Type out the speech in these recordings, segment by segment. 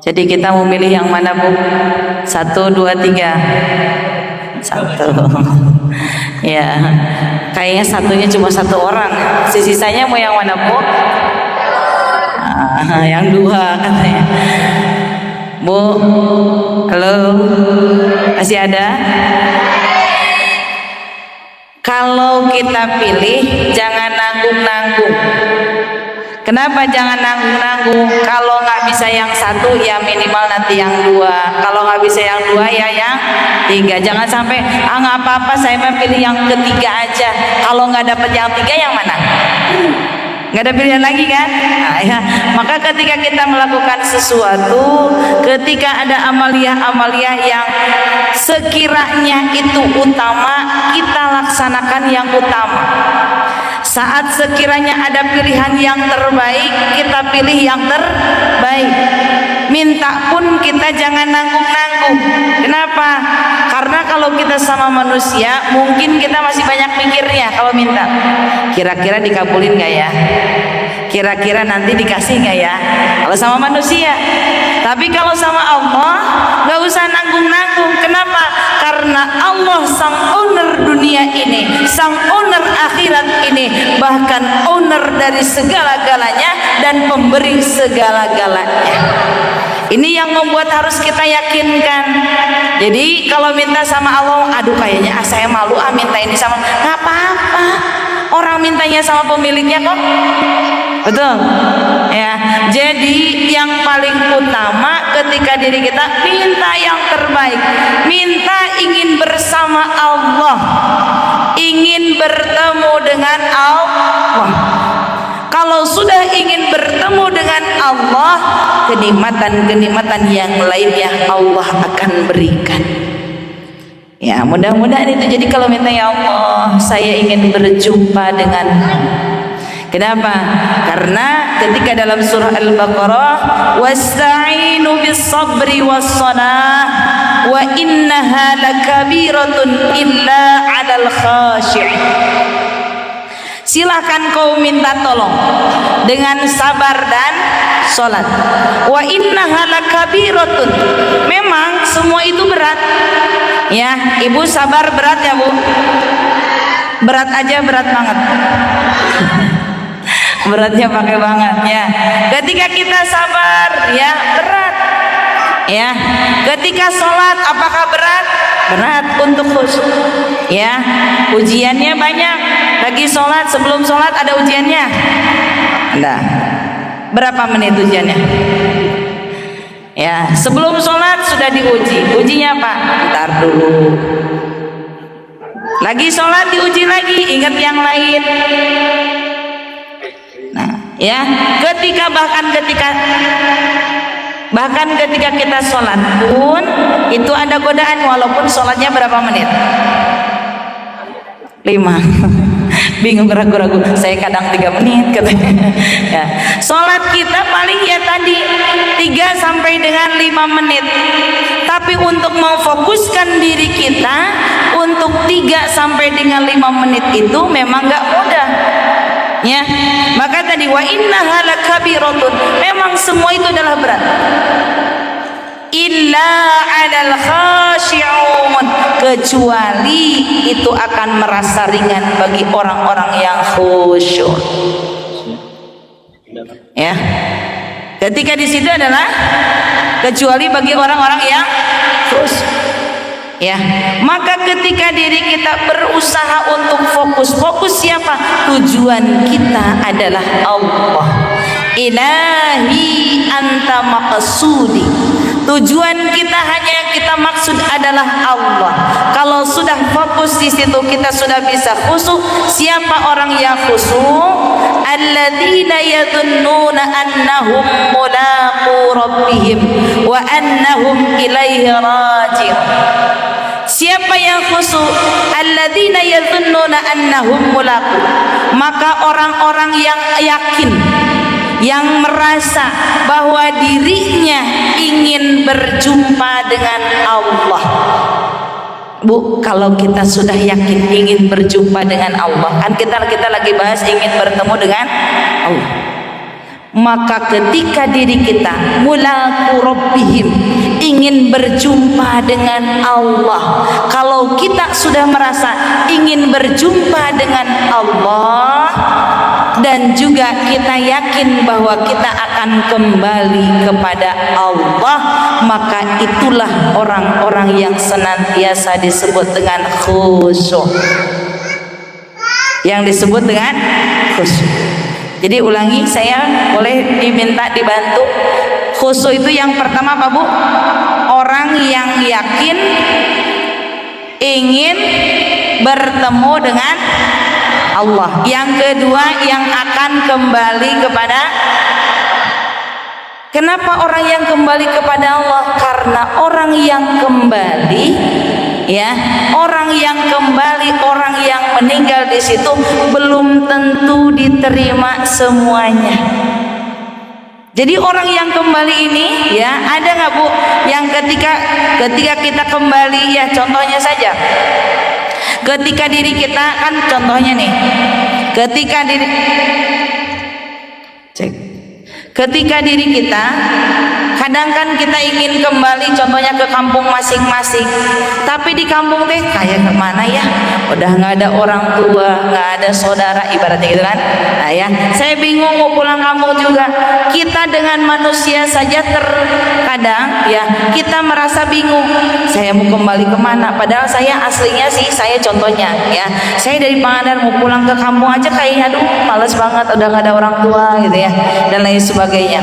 Jadi kita mau milih yang mana, Bu? 1, 2, 3. 1. Ya, kayaknya satunya cuma 1 orang. Sisanya mau yang mana, Bu? Yang 2 katanya. Bu, halo, masih ada? Kalau kita pilih, jangan nanggung-nanggung. Kenapa jangan nanggung-nanggung? Kalau nggak bisa yang 1, ya minimal nanti yang 2. Kalau nggak bisa yang 2, ya yang 3. Jangan sampai nggak apa-apa, saya mau pilih yang ketiga aja. Kalau nggak dapat yang 3, yang mana? Nggak ada pilihan lagi kan? Nah, ya. Maka ketika kita melakukan sesuatu, ketika ada amalia-amalia yang sekiranya itu utama, kita laksanakan yang utama. Saat sekiranya ada pilihan yang terbaik, kita pilih yang terbaik. Minta pun kita jangan nanggung-nanggung. Kenapa? Karena kalau kita sama manusia, mungkin kita masih banyak mikirnya. Kalau minta, kira-kira dikabulin gak ya? Kira-kira nanti dikasih gak ya? Kalau sama manusia. Tapi kalau sama Allah, gak usah nanggung-nanggung. Kenapa? Karena Allah sang owner dunia ini, sang owner akhirat ini, bahkan owner dari segala-galanya dan pemberi segala-galanya. Ini yang membuat harus kita yakinkan. Jadi kalau minta sama Allah, aduh kayaknya saya malu minta ini sama, nggak apa-apa. Orang mintanya sama pemiliknya kok. Betul ya. Jadi yang paling utama ketika diri kita minta yang terbaik, minta ingin bersama Allah, ingin bertemu dengan Allah. Kalau sudah ingin bertemu dengan Allah, kenikmatan-kenikmatan yang lainnya Allah akan berikan. Ya, mudah-mudahan itu. Jadi kalau minta, ya Allah, saya ingin berjumpa dengan. Kenapa? Karena ketika dalam surah Al-Baqarah, wasta'inu bis-sabri was-salah wa innaha lakabiratun illa 'alal khashi'in. Silakan kau minta tolong dengan sabar dan sholat. Wa innaha lakabiratun. Memang semua itu berat. Ya, ibu sabar berat ya, Bu? Berat aja, berat banget. Beratnya pakai banget ya. Ketika kita sabar, ya berat. Ya, ketika sholat apakah berat? Berat untuk khusyuk. Ya, ujiannya banyak. Lagi sholat, sebelum sholat ada ujiannya. Ada. Berapa menit ujiannya? Ya, sebelum sholat sudah diuji. Ujinya apa? Ntar dulu. Lagi sholat diuji lagi, ingat yang lain. Nah, ya, bahkan ketika kita sholat pun itu ada godaan, walaupun sholatnya berapa menit? 5. Bingung, ragu-ragu. Saya kadang 3 menit katanya. Ya, sholat kita paling ya tadi 3 sampai dengan 5 menit. Tapi untuk memfokuskan diri kita untuk 3 sampai dengan 5 menit itu memang gak mudah. Ya, maka tadi wa innaha lakabiratun, memang semua itu adalah berat. Illa 'alal khashi'un, kecuali itu akan merasa ringan bagi orang-orang yang khusyuk. Ya, ketika di situ adalah kecuali bagi orang-orang yang khusyuk. Ya, maka ketika diri kita berusaha untuk fokus siapa? Tujuan kita adalah Allah. Ilahi anta maqsudi. Tujuan kita hanya yang kita maksud adalah Allah. Kalau sudah fokus di situ, kita sudah bisa khusyuk. Siapa orang yang khusyuk? Alladzina yadhunnuna annahum mulaqu rabbihim wa annahum ilaihi raji'un. Siapa yang khusyuk? Alladzina yadhunnuna annahum mulaqu. Maka orang-orang yang yakin, yang merasa bahwa dirinya ingin berjumpa dengan Allah. Bu, kalau kita sudah yakin ingin berjumpa dengan Allah, kan kita lagi bahas ingin bertemu dengan Allah. Maka ketika diri kita mulaqu rabbihim, ingin berjumpa dengan Allah, kalau kita sudah merasa ingin berjumpa dengan Allah dan juga kita yakin bahwa kita akan kembali kepada Allah, maka itulah orang-orang yang senantiasa disebut dengan khusyuk. Yang disebut dengan khusyuk. Jadi ulangi, saya boleh diminta dibantu. Khusyuk itu yang pertama apa Bu? Orang yang yakin ingin bertemu dengan Allah. Yang kedua, yang akan kembali kepada. Kenapa orang yang kembali kepada Allah? Karena orang yang kembali, ya, orang yang kembali, orang yang meninggal di situ belum tentu diterima semuanya. Jadi orang yang kembali ini, ya, ada nggak Bu yang ketika kita kembali, ya, contohnya saja, ketika diri kita, kan contohnya nih, ketika diri kita kadang kan kita ingin kembali contohnya ke kampung masing-masing, tapi di kampung teh kayak kemana ya, udah nggak ada orang tua, nggak ada saudara, ibaratnya gitu kan. Nah ya, saya bingung mau pulang kampung juga. Kita dengan manusia saja terkadang ya kita merasa bingung, saya mau kembali kemana, padahal saya aslinya sih, saya contohnya ya, saya dari Pangandaran mau pulang ke kampung aja kayaknya aduh males banget, udah nggak ada orang tua gitu ya, dan lain sebagainya.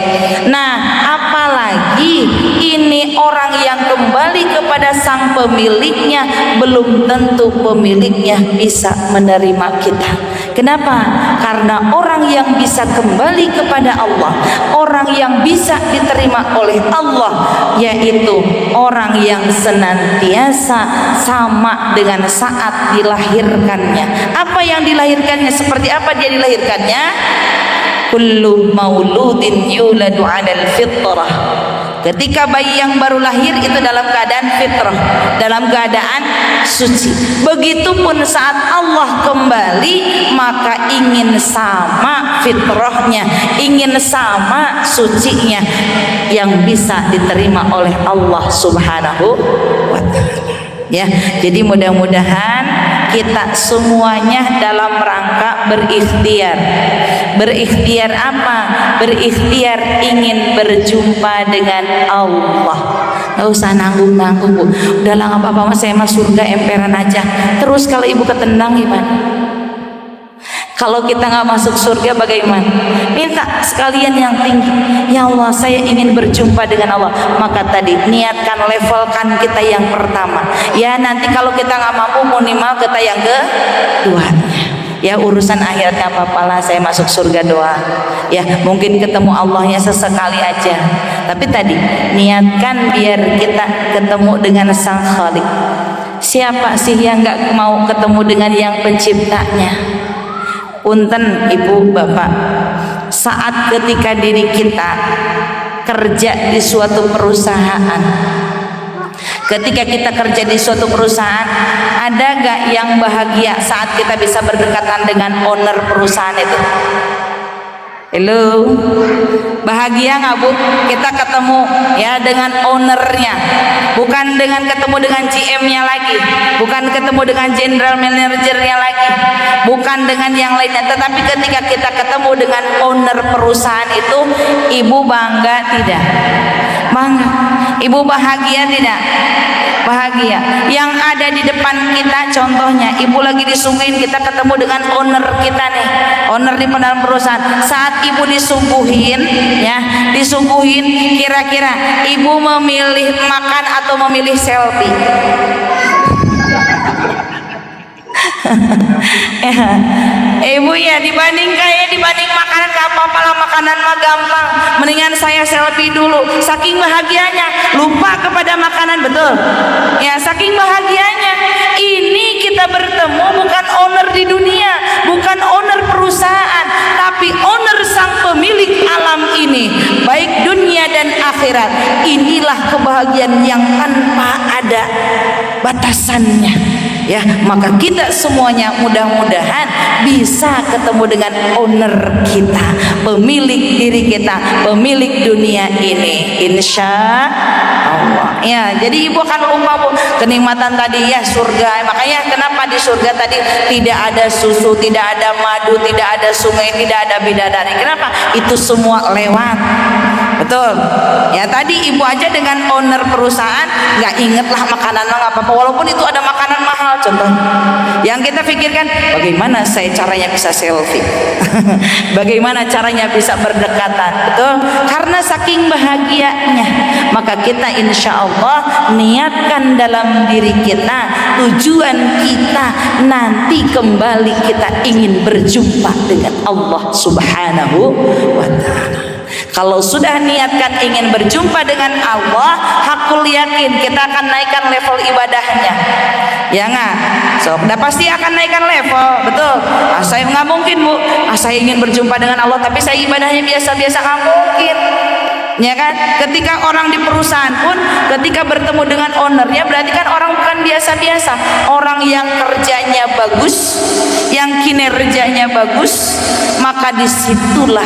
Nah apalagi ini orang yang kembali kepada sang pemiliknya, belum tentu pemiliknya bisa menerima kita. Kenapa? Karena orang yang bisa kembali kepada Allah, orang yang bisa diterima oleh Allah, yaitu orang yang senantiasa sama dengan saat dilahirkannya. Apa yang dilahirkannya? Seperti apa dia dilahirkannya? Kullu mauludin yuladu 'alal fitrah. Ketika bayi yang baru lahir itu dalam keadaan fitrah, dalam keadaan suci. Begitupun saat Allah kembali, maka ingin sama fitrahnya, ingin sama sucinya yang bisa diterima oleh Allah Subhanahu wa ta'ala. Ya, jadi mudah-mudahan kita semuanya dalam rangka berikhtiar. Berikhtiar apa? Berikhtiar ingin berjumpa dengan Allah. Gak usah nanggung-nanggung Bu, udahlah gak apa-apa, saya mah surga emperan aja. Terus kalau ibu ketendang gimana? Kalau kita nggak masuk surga bagaimana? Minta sekalian yang tinggi. Ya Allah, saya ingin berjumpa dengan Allah. Maka tadi niatkan, levelkan kita yang pertama. Ya nanti kalau kita nggak mampu, minimal kita yang kedua. Ya urusan akhirat nggak apa-apa lah, saya masuk surga doa. Ya mungkin ketemu Allahnya sesekali aja. Tapi tadi niatkan biar kita ketemu dengan Sang Khalik. Siapa sih yang nggak mau ketemu dengan yang penciptanya? Punten ibu bapak, saat ketika diri kita kerja di suatu perusahaan, ketika kita kerja di suatu perusahaan, ada gak yang bahagia saat kita bisa berdekatan dengan owner perusahaan itu? Halo, bahagia nggak Bu? Kita ketemu ya dengan ownernya, bukan dengan ketemu dengan GM-nya lagi, bukan ketemu dengan general manager-nya lagi, bukan dengan yang lainnya, tetapi ketika kita ketemu dengan owner perusahaan itu, ibu bangga tidak? Bangga. Ibu bahagia tidak? Bahagia. Yang ada di depan kita, contohnya ibu lagi disuguhin, kita ketemu dengan owner kita nih, owner di dalam perusahaan. Saat ibu disuguhin, ya disuguhin, kira-kira ibu memilih makan atau memilih selfie? Ibu ya dibanding makanan gak apa-apa lah, makanan mah gampang, mendingan saya selfie dulu. Saking bahagianya lupa kepada makanan, betul ya, saking bahagianya. Ini kita bertemu bukan owner di dunia, bukan owner perusahaan, tapi owner sang pemilik alam ini, baik dunia dan akhirat. Inilah kebahagiaan yang tanpa ada batasannya. ya, maka kita semuanya mudah-mudahan bisa ketemu dengan owner kita, pemilik diri kita, pemilik dunia ini, insya Allah. Ya, jadi ibu akan lupa bu kenikmatan tadi ya surga. Makanya kenapa di surga tadi tidak ada susu, tidak ada madu, tidak ada sungai, tidak ada bidadari. Kenapa? Itu semua lewat. Betul. Ya tadi ibu aja dengan owner perusahaan nggak inget lah makanan nggak apa-apa. Walaupun itu ada makanan mahal contoh. Yang kita pikirkan bagaimana saya caranya bisa selfie, bagaimana caranya bisa berdekatan. Betul. Karena saking bahagianya, maka kita insya Allah niatkan dalam diri kita, tujuan kita nanti kembali kita ingin berjumpa dengan Allah Subhanahu wa Ta'ala. Kalau sudah niatkan ingin berjumpa dengan Allah, hakul yakin kita akan naikkan level ibadahnya. Ya nggak? So, udah pasti akan naikkan level, betul. Saya nggak mungkin bu, saya ingin berjumpa dengan Allah tapi saya ibadahnya biasa-biasa, nggak mungkin. Ya kan? Ketika orang di perusahaan pun ketika bertemu dengan ownernya berarti kan orang bukan biasa-biasa, orang yang kerjanya bagus, yang kinerjanya bagus, maka disitulah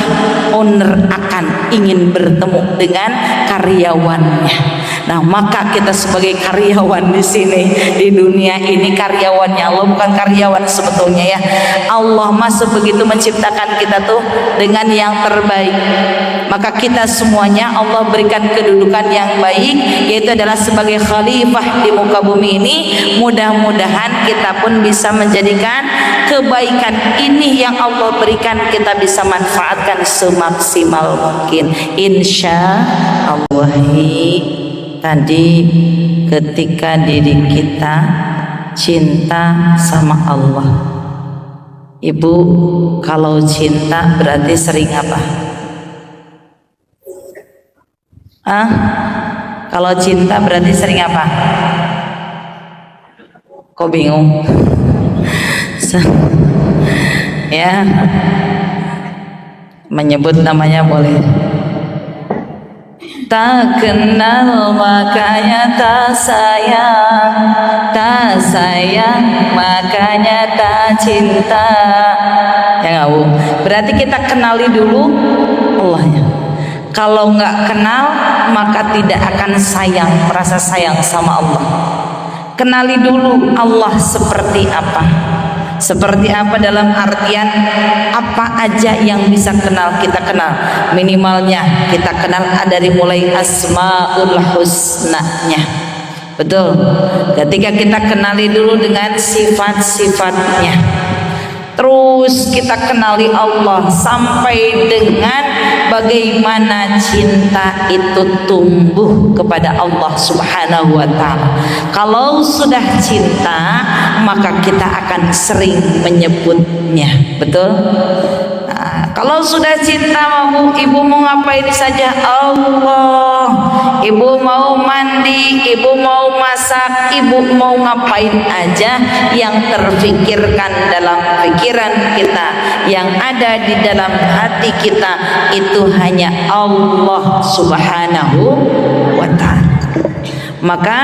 owner akan ingin bertemu dengan karyawannya. Nah, maka kita sebagai karyawan di sini di dunia ini karyawannya Allah, bukan karyawan sebetulnya ya. Allah masih begitu menciptakan kita tuh dengan yang terbaik. Maka kita semuanya Allah berikan kedudukan yang baik, yaitu adalah sebagai khalifah di muka bumi ini. Mudah-mudahan kita pun bisa menjadikan kebaikan ini yang Allah berikan kita bisa manfaatkan semaksimal mungkin. Insya Allah. Tadi ketika diri kita cinta sama Allah, ibu kalau cinta berarti sering apa? Kalau cinta berarti sering apa? Kok bingung? Ya, menyebut namanya boleh. Tak kenal makanya tak sayang makanya tak cinta. Ya nggak bu? Berarti kita kenali dulu Allahnya. Kalau nggak kenal maka tidak akan sayang, merasa sayang sama Allah. Kenali dulu Allah seperti apa. Seperti apa dalam artian apa aja yang bisa kita kenal, minimalnya kita kenal dari mulai asmaul husna-nya. Betul. Ketika kita kenali dulu dengan sifat-sifatnya, terus kita kenali Allah sampai dengan bagaimana cinta itu tumbuh kepada Allah Subhanahu wa Ta'ala. Kalau sudah cinta maka kita akan sering menyebutnya. Betul. Nah, kalau sudah cinta ibu mau ngapain saja Allah, ibu mau mandi, ibu mau masak, ibu mau ngapain aja yang terfikirkan dalam pikiran kita, yang ada di dalam hati kita itu hanya Allah Subhanahu wa Ta'ala. Maka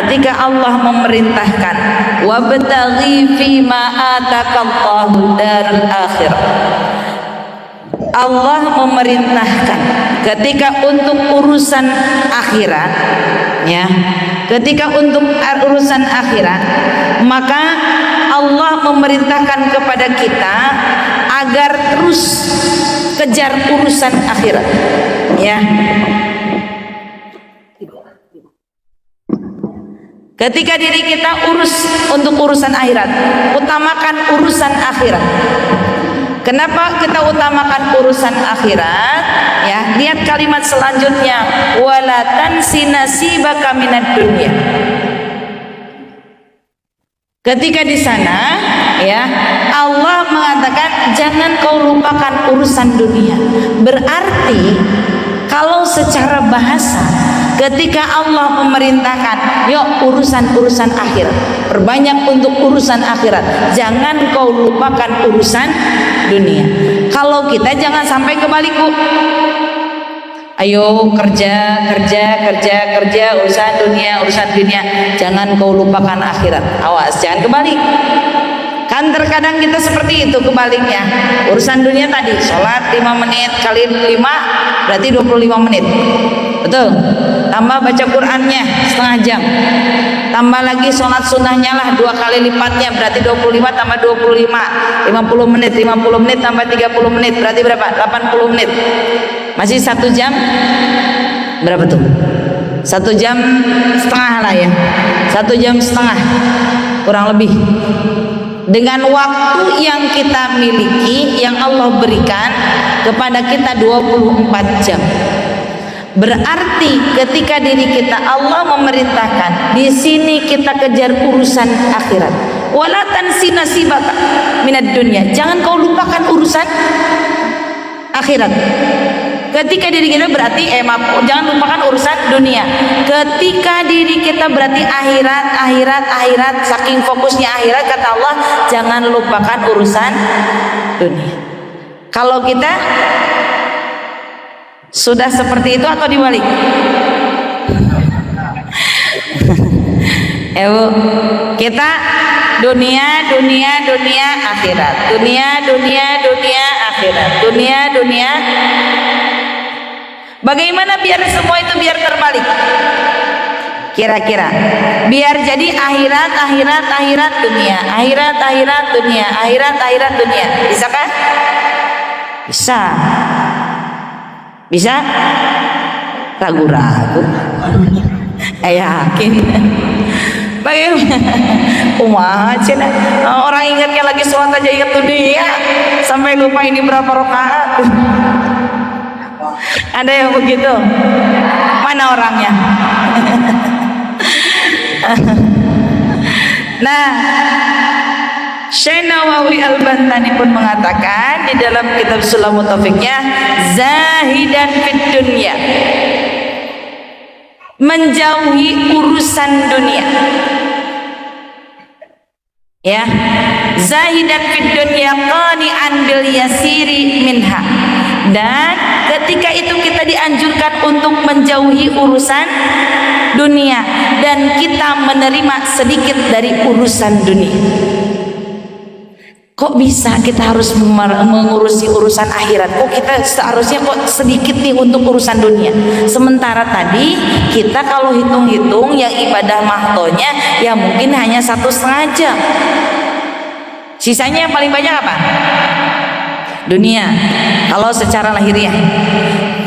ketika Allah memerintahkan wabtaghi fima atakallahu darul akhirah, Allah memerintahkan ketika untuk urusan akhirat, ya, ketika untuk urusan akhirat, maka Allah memerintahkan kepada kita agar terus kejar urusan akhirat, ya. Ketika diri kita untuk urusan akhirat, utamakan urusan akhirat. Kenapa kita utamakan urusan akhirat? Ya, lihat kalimat selanjutnya, wala tansi nasibaka minad dunya. Ketika di sana, ya, Allah mengatakan jangan kau lupakan urusan dunia. Berarti kalau secara bahasa ketika Allah memerintahkan yuk urusan akhirat, perbanyak untuk urusan akhirat, jangan kau lupakan urusan dunia. Kalau kita jangan sampai kebalik bu. Ayo kerja, urusan dunia, jangan kau lupakan akhirat. Awas, jangan kebalik. Kan terkadang kita seperti itu kebaliknya. Urusan dunia tadi, sholat 5 menit kali 5 berarti 25 menit. Betul. Tambah baca Qur'annya setengah jam. Tambah lagi sholat sunnahnya lah 2 kali lipatnya berarti 25 tambah 25 50 menit, 50 menit tambah 30 menit berarti berapa? 80 menit. Masih 1 jam berapa tuh? 1 jam setengah lah ya. 1 jam setengah kurang lebih. Dengan waktu yang kita miliki, yang Allah berikan kepada kita 24 jam. Berarti ketika diri kita Allah memerintahkan, di sini kita kejar urusan akhirat. Wala tansi nasibaka minad dunya. Jangan kau lupakan urusan akhirat. Ketika diri kita berarti jangan lupakan urusan dunia. Ketika diri kita berarti akhirat, saking fokusnya akhirat, kata Allah, jangan lupakan urusan dunia. Kalau kita sudah seperti itu atau dibalik? Bu, kita dunia akhirat, dunia akhirat, dunia. Bagaimana biar semua itu biar terbalik? Kira-kira biar jadi akhirat dunia, akhirat dunia, akhirat dunia. Bisa kan? Bisa? Ragu-ragu. Yakin? Bagaimana? Orang ingatnya lagi sholat aja ingat dunia, sampai lupa ini berapa rakaat. Ada yang begitu? Mana orangnya? Nah, Syekh Nawawi Al-Bantani pun mengatakan di dalam kitab Sulamut Taufiknya, zahidan fid dunya, menjauhi urusan dunia. Ya, zahidan fid dunya qani'an bil yasiri minha. Dan ketika itu kita dianjurkan untuk menjauhi urusan dunia dan kita menerima sedikit dari urusan dunia. Kok bisa kita harus mengurusi urusan akhirat? Kok kita seharusnya kok sedikit nih untuk urusan dunia? Sementara tadi kita kalau hitung-hitung yang ibadah mahdonya ya mungkin hanya 1,5 jam. Sisanya yang paling banyak apa? Dunia, kalau secara lahiriah.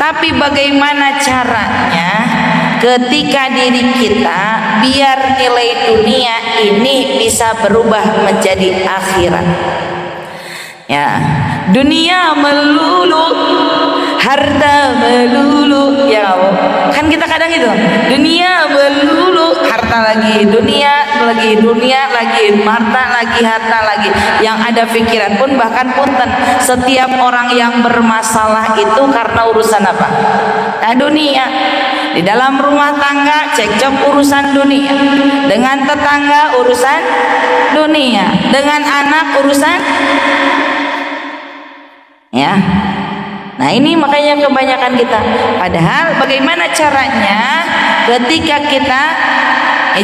Tapi bagaimana caranya ketika diri kita biar nilai dunia ini bisa berubah menjadi akhirat? Ya, dunia melulu, harta melulu, ya kan kita kadang itu, dunia melulu, harta lagi, dunia lagi, harta lagi. Yang ada pikiran pun bahkan punten, setiap orang yang bermasalah itu karena urusan apa? Nah, dunia. Di dalam rumah tangga cekcok urusan dunia, dengan tetangga urusan dunia, dengan anak urusan, ya. Nah, ini makanya kebanyakan kita. Padahal bagaimana caranya ketika kita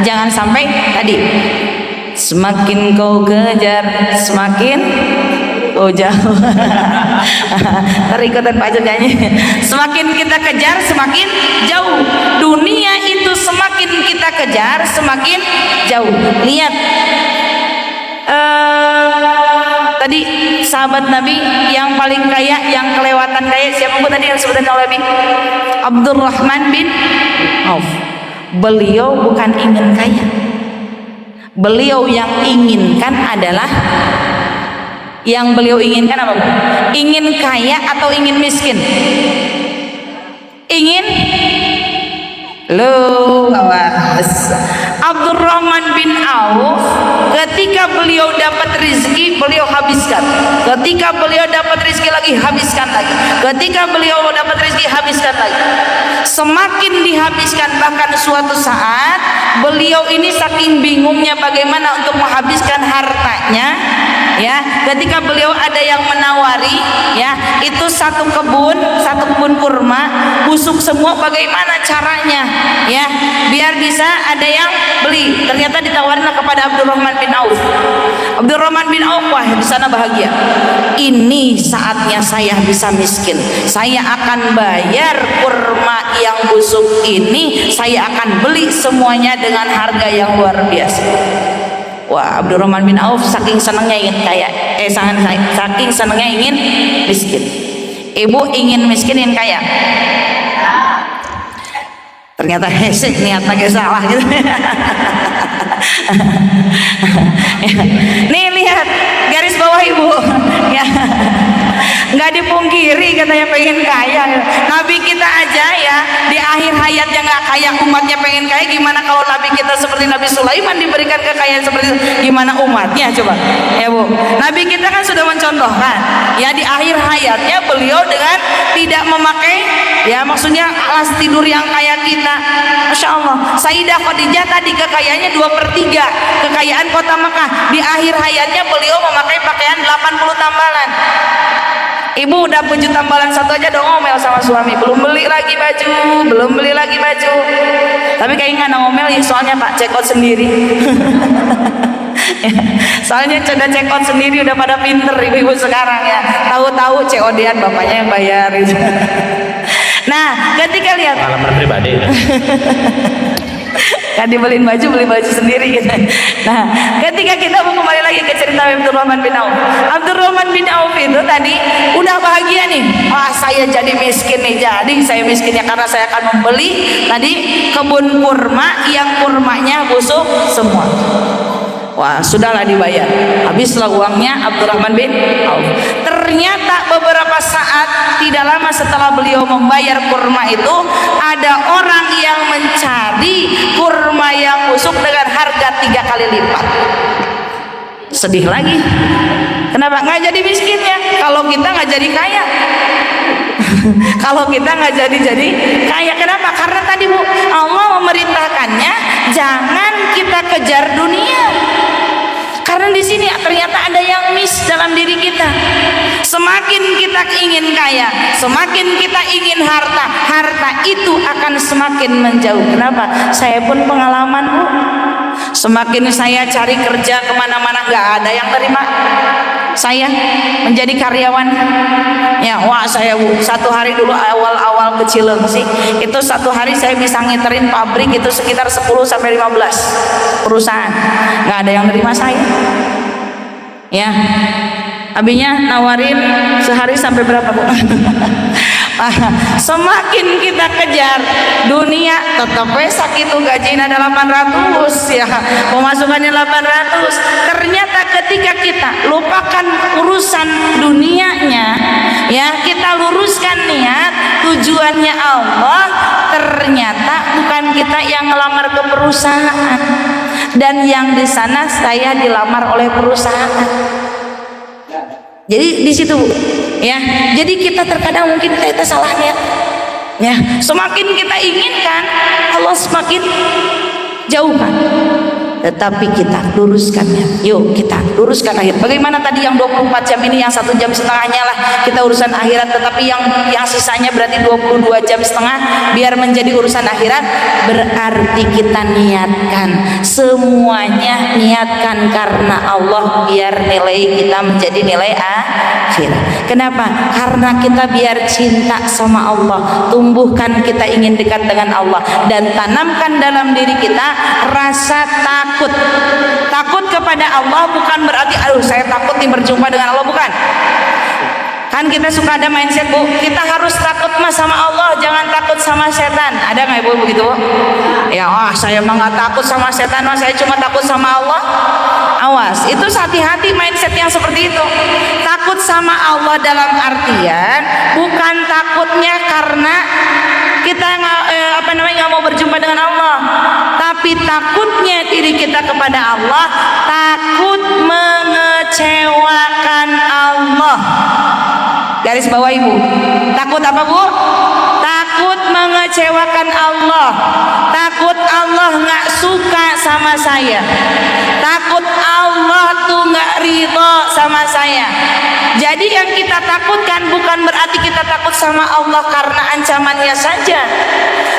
jangan sampai tadi semakin kau kejar semakin kau jauh. Terikutan Pak Jun nyanyi. Semakin kita kejar semakin jauh. Dunia itu semakin kita kejar semakin jauh. Lihat tadi sahabat Nabi yang paling kaya, yang kelewatan kaya, siapa pun tadi yang sebutan Nabi? Abdurrahman bin Auf. Beliau bukan ingin kaya. Beliau yang inginkan adalah, yang beliau inginkan apa? Ingin kaya atau ingin miskin? Ingin awas. Abdurrahman bin Auf ketika beliau dapat rezeki beliau habiskan, ketika beliau dapat rezeki lagi habiskan lagi, ketika beliau dapat rezeki habiskan lagi, semakin dihabiskan. Bahkan suatu saat beliau ini saking bingungnya bagaimana untuk menghabiskan hartanya, ya, ketika beliau ada yang menawari, ya, itu satu kebun kurma busuk semua, bagaimana caranya, ya, biar bisa ada yang beli. Ternyata ditawarinlah kepada Abdurrahman bin Auf. Abdurrahman bin Auf, wah, di sana bahagia. Ini saatnya saya bisa miskin. Saya akan bayar kurma yang busuk ini, saya akan beli semuanya dengan harga yang luar biasa. Wah, Abdurrahman bin Auf saking senangnya ingin kaya, saking senangnya ingin miskin. Ibu ingin miskin, ingin kaya. Ternyata hesek niatnya kayak salah gitu. Nih lihat garis bawah ibu, ya. Nggak dipungkiri katanya pengen kaya. Nabi kita aja ya di akhir hayatnya nggak kaya, umatnya pengen kaya. Gimana kalau Nabi kita seperti Nabi Sulaiman diberikan kekayaan seperti itu? Gimana umatnya coba? Ya Bu, Nabi kita kan sudah mencontohkan ya di akhir hayatnya beliau dengan tidak memakai, ya maksudnya alas tidur yang kayak kita. Masya Allah, Sayyidah Khadijah tadi kekayaannya 2/3 kekayaan kota Mekah. Di akhir hayatnya beliau memakai pakaian 80 tambalan. Ibu udah punya tambalan satu aja dong ngomel sama suami, belum beli lagi baju. Tapi kayaknya nggak ngomel ya, soalnya Pak cekot sendiri. Soalnya sudah cekot sendiri, udah pada pinter ibu-ibu sekarang ya, tahu-tahu COD-an bapaknya yang bayar gitu. Nah, ketika lihat pengalaman pribadi kan dibeliin baju, beli baju sendiri gitu. Nah, ketika kita mau kembali lagi ke cerita Abdurrahman bin Auf. Abdurrahman bin Auf itu tadi udah bahagia nih. Wah, saya jadi miskin nih. Jadi saya miskinnya karena saya akan membeli tadi kebun kurma yang kurmanya busuk semua. Wah, sudahlah dibayar. Habislah uangnya Abdurrahman bin Auf. Ternyata beberapa saat tidak lama setelah beliau membayar kurma itu, ada orang yang mencari kurma yang busuk dengan harga 3 kali lipat. Sedih lagi. Kenapa nggak jadi miskinnya? Kalau kita nggak jadi kaya. Kalau kita nggak jadi kaya, kenapa? Karena tadi Bu, Allah memerintahkannya jangan kita kejar dunia. Karena di sini ternyata ada yang miss dalam diri kita. Semakin kita ingin kaya, semakin kita ingin harta, harta itu akan semakin menjauh. Kenapa? Saya pun pengalaman Bu. Semakin saya cari kerja kemana-mana nggak ada yang terima saya menjadi karyawan. Ya, wah saya Bu, satu hari dulu awal-awal kecil sih, itu satu hari saya bisa ngiterin pabrik itu sekitar 10 sampai 15 perusahaan, nggak ada yang terima saya. Ya, abinya nawarin sehari sampai berapa Bu? Semakin kita kejar dunia, tetap sakitu gajinya ada 800 ya, pemasukannya 800. Ternyata ketika kita lupakan urusan dunianya, ya kita luruskan niat tujuannya Allah, ternyata bukan kita yang ngelamar ke perusahaan, dan yang di sana saya dilamar oleh perusahaan. Jadi di situ Bu, ya. Jadi kita terkadang mungkin kita salah niat. Ya, semakin kita inginkan, Allah semakin jauhkan. Tetapi kita luruskannya. Yuk kita luruskan akhirat. Bagaimana tadi yang 24 jam ini, yang 1 jam setengahnya lah kita urusan akhirat, tetapi yang sisanya berarti 22 jam setengah biar menjadi urusan akhirat. Berarti kita niatkan semuanya, niatkan karena Allah, biar nilai kita menjadi nilai akhirat. Kenapa? Karena kita biar cinta sama Allah, tumbuhkan kita ingin dekat dengan Allah, dan tanamkan dalam diri kita rasa takut kepada Allah. Bukan berarti aduh saya takut nih berjumpa dengan Allah, bukan. Kan kita suka ada mindset Bu, kita harus takut mas sama Allah, jangan takut sama setan. Ada nggak Ibu begitu Bu? Ya, saya emang nggak takut sama setan, saya cuma takut sama Allah. Awas, itu hati-hati mindset yang seperti itu. Takut sama Allah dalam artian bukan takutnya karena kita nggak mau berjumpa dengan Allah, tapi takutnya diri kita kepada Allah, takut mengecewakan Allah. Garis bawah Ibu, takut apa Bu? Takut mengecewakan Allah, takut Allah nggak suka sama saya, takut Allah tuh nggak ridho sama saya. Jadi yang kita takutkan bukan berarti kita takut sama Allah karena ancamannya saja,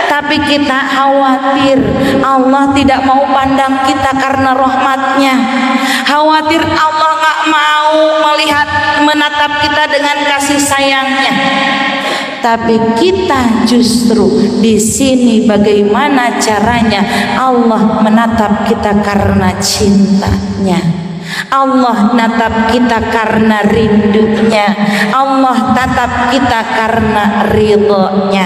tapi kita khawatir Allah tidak mau pandang kita karena rahmatnya, khawatir Allah nggak mau melihat menatap kita dengan kasih sayangnya. Tapi kita justru di sini bagaimana caranya Allah menatap kita karena cintanya. Allah natap kita karena rindunya, Allah tatap kita karena ridhonya.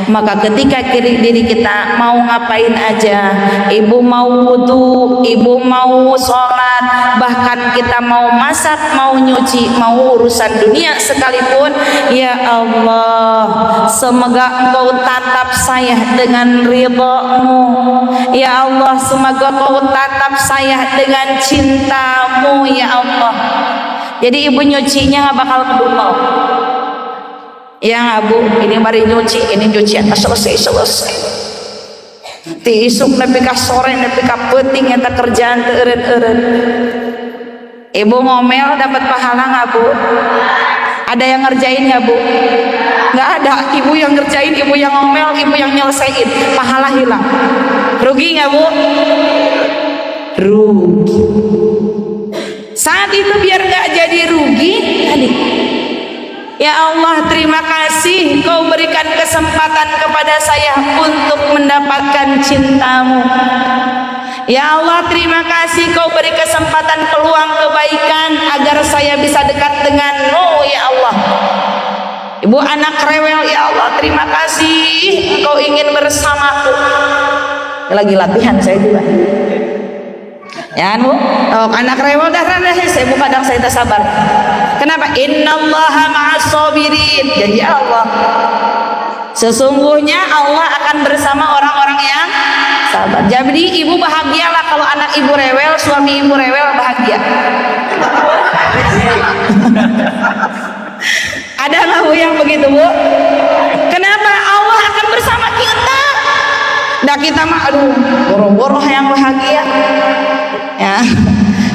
Maka ketika diri kita mau ngapain aja, ibu mau wudu, ibu mau sholat, bahkan kita mau masak, mau nyuci, mau urusan dunia sekalipun, ya Allah, semoga Engkau tatap saya dengan ridho-Mu. Ya Allah, semoga Engkau tatap saya dengan cinta-Mu, ya Allah. Jadi ibu nyucinya nggak bakal kedua. Ya Bu, ini mari nyuci, ini nyucian selesai. Ti isuk nepi ka sore nepi ka peuting eta kerjaan teu eureun-eureun. Ibu ngomel dapat pahala nggak Bu? Ada yang ngerjain ya Bu? Nggak ada. Ibu yang ngerjain, ibu yang ngomel, ibu yang nyelesain, pahala hilang. Rugi nggak Bu? Rugi. Saat itu biar nggak jadi rugi tadi, ya Allah, terima kasih Kau berikan kesempatan kepada saya untuk mendapatkan cinta-Mu. Ya Allah, terima kasih Kau beri kesempatan peluang kebaikan agar saya bisa dekat dengan-Mu, ya Allah. Ibu anak rewel, ya Allah, terima kasih Kau ingin bersamaku. Lagi latihan saya juga. Ya Bu, anak rewel dah saya Bu, kadang saya tak sabar. Kenapa? Innallaha ma'as sabirin. Janji Allah, sesungguhnya Allah akan bersama orang-orang yang sabar. Jadi ibu bahagialah kalau anak ibu rewel, suami ibu rewel, bahagia. Ada nggak Bu yang begitu Bu? Kenapa? Allah akan bersama kita. Nah kita mah aduh boro-boro yang bahagia. Ya,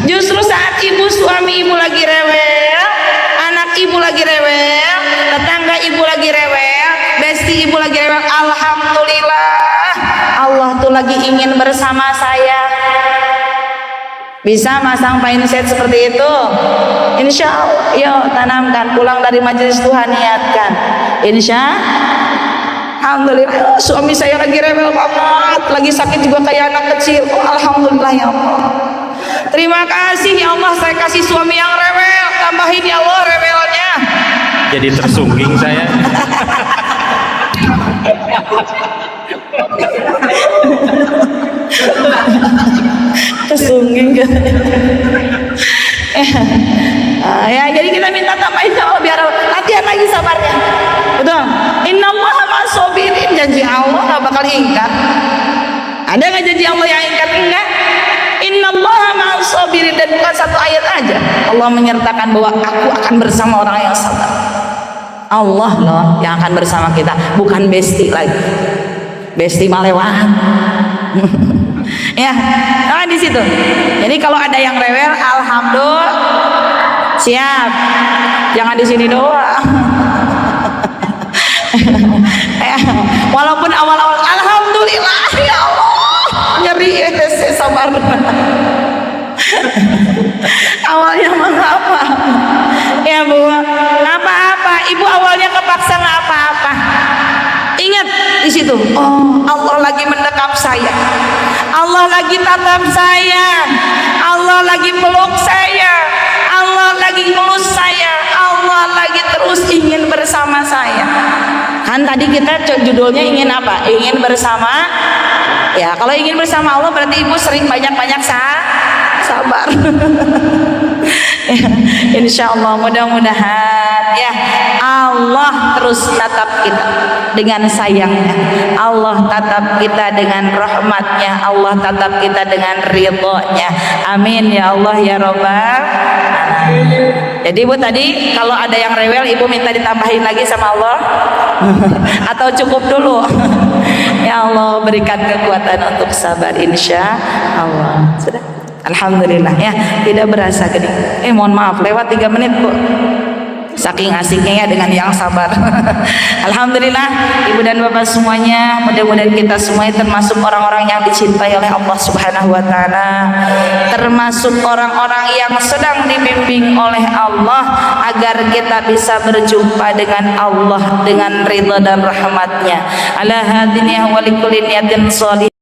justru saat ibu suami ibu lagi rewel, anak ibu lagi rewel, tetangga ibu lagi rewel, besti ibu lagi rewel, alhamdulillah Allah tuh lagi ingin bersama saya. Bisa masang mindset seperti itu? Insya Allah, yuk tanamkan. Pulang dari majelis Tuhan niatkan, insya alhamdulillah suami saya lagi rewel banget, lagi sakit juga kayak anak kecil. Oh, alhamdulillah ya Allah. Terima kasih ya Allah, saya kasih suami yang rewel, tambahin ya Allah rewelnya. Jadi tersungging saya. Tersungging kan? Ya jadi kita minta tambahin ya Allah biar latihan lagi sabarnya. Betul. Innallaha ma'as sabirin, janji Allah nggak bakal ingkar. Ada nggak janji Allah yang ingkar? Enggak. Innallaha ma'as sabirin, dan bukan satu ayat aja. Allah menyertakan bahwa aku akan bersama orang yang sabar. Allah loh yang akan bersama kita, bukan besti lagi. Besti malewah. Ya, nah di situ. Jadi kalau ada yang rewel, alhamdulillah, siap. Jangan di sini doang. Walaupun awal-awal alhamdulillah ya Allah nyeri sabar. Awalnya mah apa ya Bu, nggak apa-apa ibu, awalnya kepaksa nggak apa-apa. Ingat di situ, oh Allah lagi mendekap saya, Allah lagi tatap saya, Allah lagi peluk saya, Allah lagi ngelus saya, Allah lagi terus ingin bersama saya. Kan tadi kita judulnya ingin apa? Ingin bersama. Ya kalau ingin bersama Allah berarti ibu sering banyak-banyak sabar. Ya, insya Allah mudah-mudahan ya Allah terus tatap kita dengan sayangnya, Allah tatap kita dengan rahmatnya, Allah tatap kita dengan ridhonya. Amin ya Allah ya Rabbal alamin. Jadi ibu tadi kalau ada yang rewel ibu minta ditambahin lagi sama Allah atau cukup dulu? Ya Allah berikan kekuatan untuk sabar insya Allah. Sudah. Alhamdulillah ya, tidak berasa gini. Mohon maaf lewat 3 menit Bu. Saking asiknya ya dengan yang sabar. Alhamdulillah Ibu dan Bapak semuanya, mudah-mudahan kita semuanya termasuk orang-orang yang dicintai oleh Allah Subhanahu wa taala, termasuk orang-orang yang sedang dibimbing oleh Allah agar kita bisa berjumpa dengan Allah dengan ridha dan rahmatnya. Ala hadiniya wa likulli niyatin shalih.